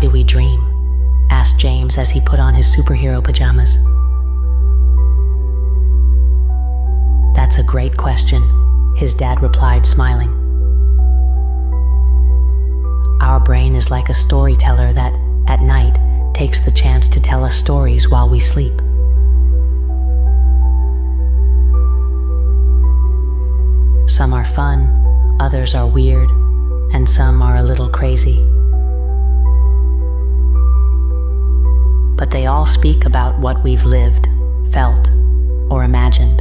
do we dream?" asked James as he put on his superhero pajamas. "That's a great question," his dad replied, smiling. "Our brain is like a storyteller that, at night, takes the chance to tell us stories while we sleep. Some are fun, others are weird, and some are a little crazy. But they all speak about what we've lived, felt, or imagined.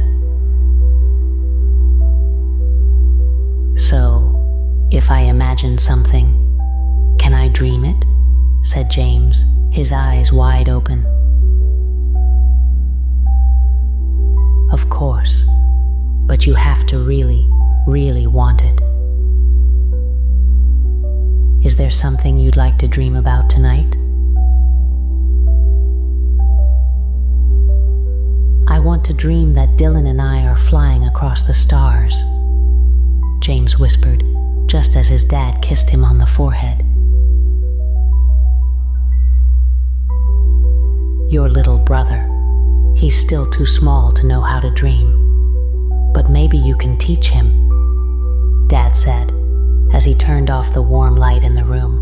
So, if I imagine something, can I dream it?" said James, his eyes wide open. "Of course, but you have to really, really want it. Is there something you'd like to dream about tonight?" "I want to dream that Dylan and I are flying across the stars," James whispered, just as his dad kissed him on the forehead. "Your little brother. He's still too small to know how to dream. But maybe you can teach him," Dad said, as he turned off the warm light in the room.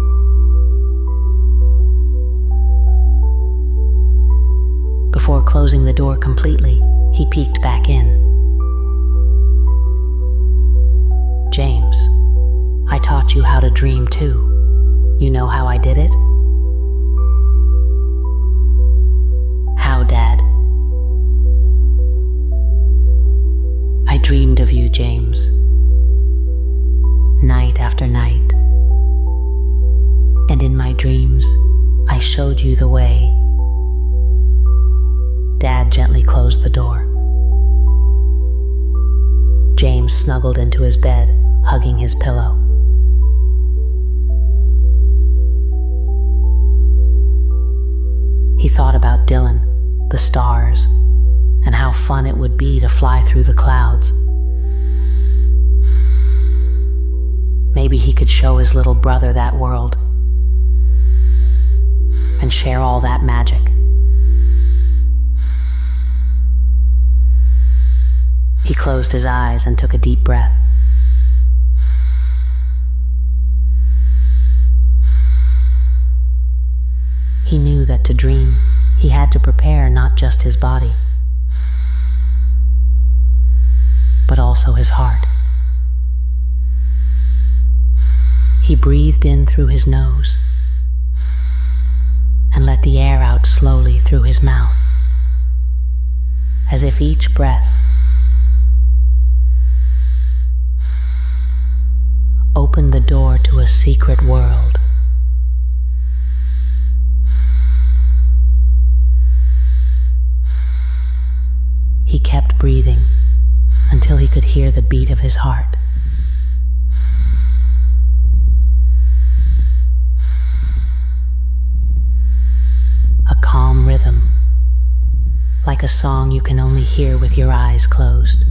Before closing the door completely, he peeked back in. "James, I taught you how to dream too. You know how I did it?" "How, Dad?" "I dreamed of you, James. Night after night. And in my dreams, I showed you the way." Dad gently closed the door. James snuggled into his bed, hugging his pillow. He thought about Dylan, the stars, and how fun it would be to fly through the clouds. Maybe he could show his little brother that world and share all that magic. He closed his eyes and took a deep breath. He knew that to dream, he had to prepare not just his body, but also his heart. He breathed in through his nose and let the air out slowly through his mouth, as if each breath opened the door to a secret world. He kept breathing until he could hear the beat of his heart. A calm rhythm, like a song you can only hear with your eyes closed.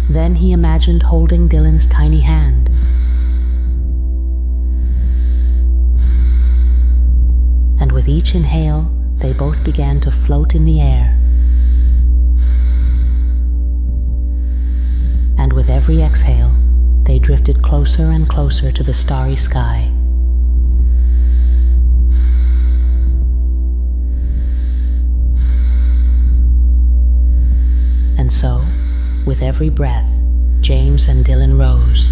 Then he imagined holding Dylan's tiny hand. And with each inhale, they both began to float in the air. And with every exhale, they drifted closer and closer to the starry sky. And so, with every breath, James and Dylan rose,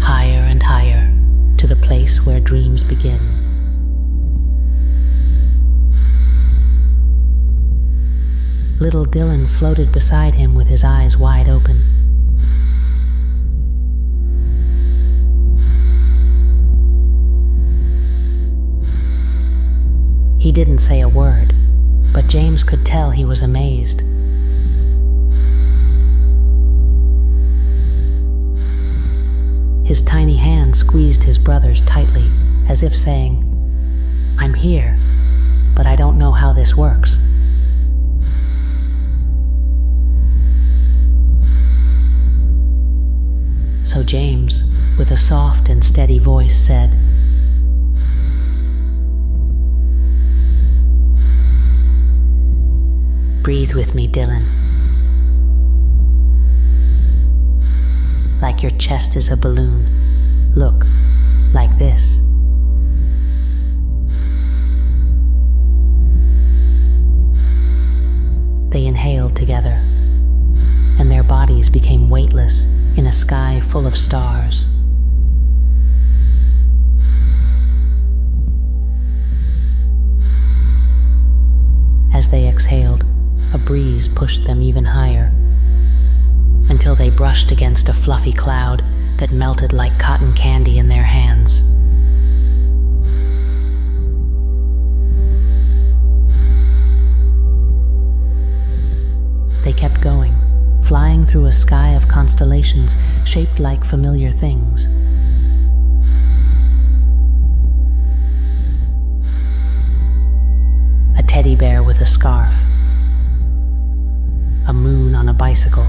higher and higher, to the place where dreams begin. Little Dylan floated beside him with his eyes wide open. He didn't say a word, but James could tell he was amazed. His tiny hand squeezed his brother's tightly, as if saying, "I'm here, but I don't know how this works." So James, with a soft and steady voice, said, "Breathe with me, Dylan. Like your chest is a balloon. Look, like this." They inhaled together, and their bodies became weightless in a sky full of stars. As they exhaled, a breeze pushed them even higher, until they brushed against a fluffy cloud that melted like cotton candy in their hands. They kept going, flying through a sky of constellations shaped like familiar things. A teddy bear with a scarf, a moon on a bicycle,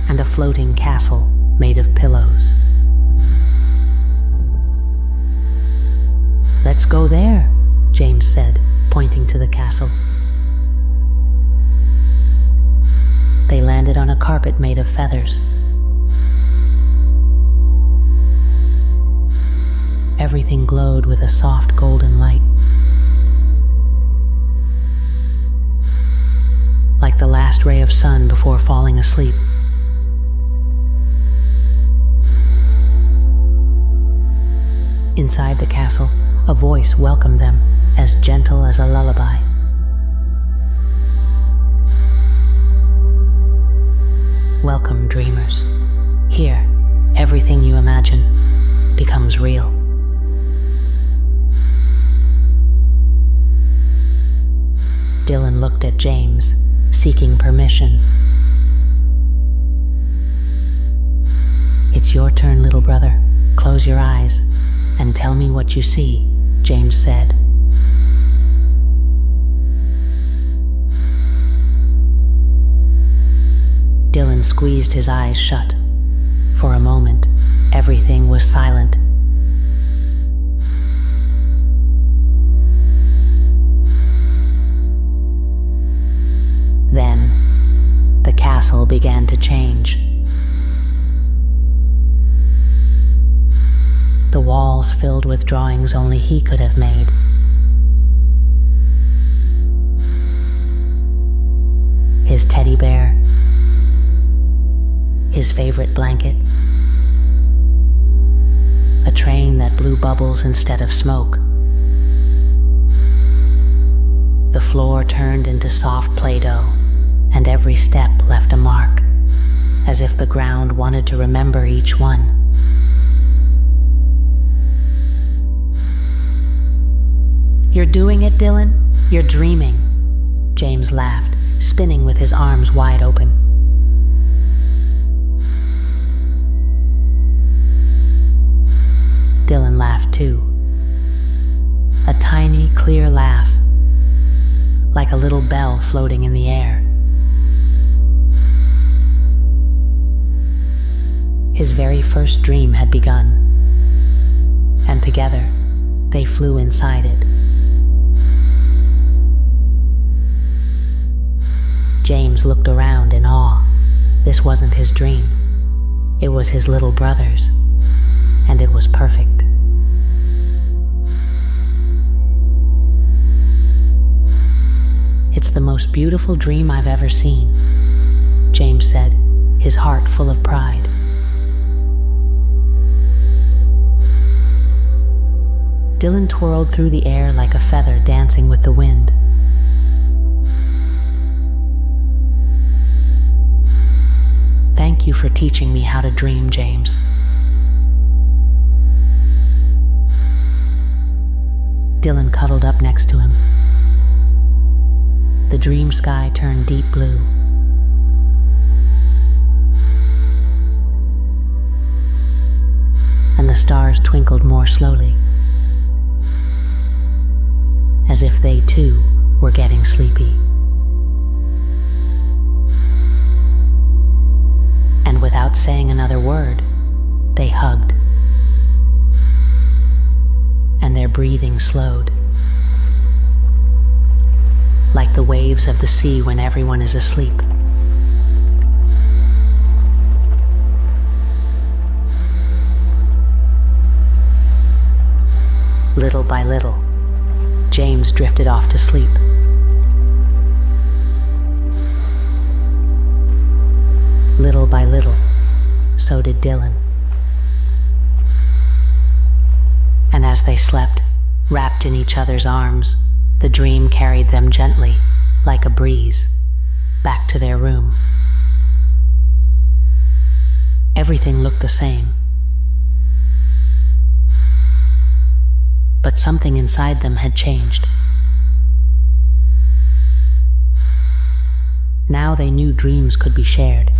and a floating castle made of pillows. "Let's go there," James said, pointing to the castle. They landed on a carpet made of feathers. Everything glowed with a soft golden light, like the last ray of sun before falling asleep. Inside the castle, a voice welcomed them, as gentle as a lullaby. "Welcome, dreamers. Here, everything you imagine becomes real." Dylan looked at James, seeking permission. "It's your turn, little brother. Close your eyes and tell me what you see," James said. Dylan squeezed his eyes shut. For a moment, everything was silent. Then, the castle began to change. The walls filled with drawings only he could have made. His teddy bear, his favorite blanket, a train that blew bubbles instead of smoke. The floor turned into soft Play-Doh, and every step left a mark, as if the ground wanted to remember each one. "You're doing it, Dylan. You're dreaming," James laughed, spinning with his arms wide open. Dylan laughed too. A tiny, clear laugh, like a little bell floating in the air. His very first dream had begun, and together they flew inside it. James looked around in awe. This wasn't his dream. It was his little brother's, and it was perfect. "It's the most beautiful dream I've ever seen," James said, his heart full of pride. Dylan twirled through the air like a feather dancing with the wind. "Thank you for teaching me how to dream, James." Dylan cuddled up next to him. The dream sky turned deep blue. And the stars twinkled more slowly, as if they too were getting sleepy. without saying another word, they hugged, and their breathing slowed, like the waves of the sea when everyone is asleep. Little by little, James drifted off to sleep. Little by little, so did Dylan. And as they slept, wrapped in each other's arms, the dream carried them gently, like a breeze, back to their room. Everything looked the same, but something inside them had changed. Now they knew dreams could be shared.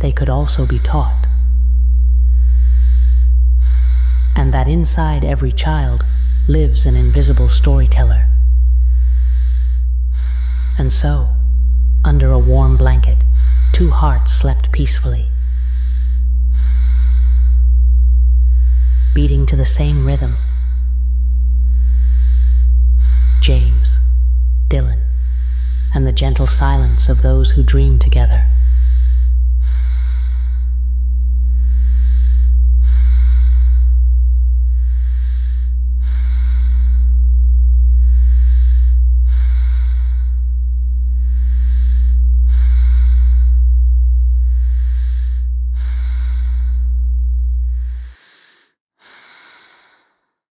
They could also be taught. And that inside every child lives an invisible storyteller. And so, under a warm blanket, two hearts slept peacefully, beating to the same rhythm. James, Dylan, and the gentle silence of those who dream together.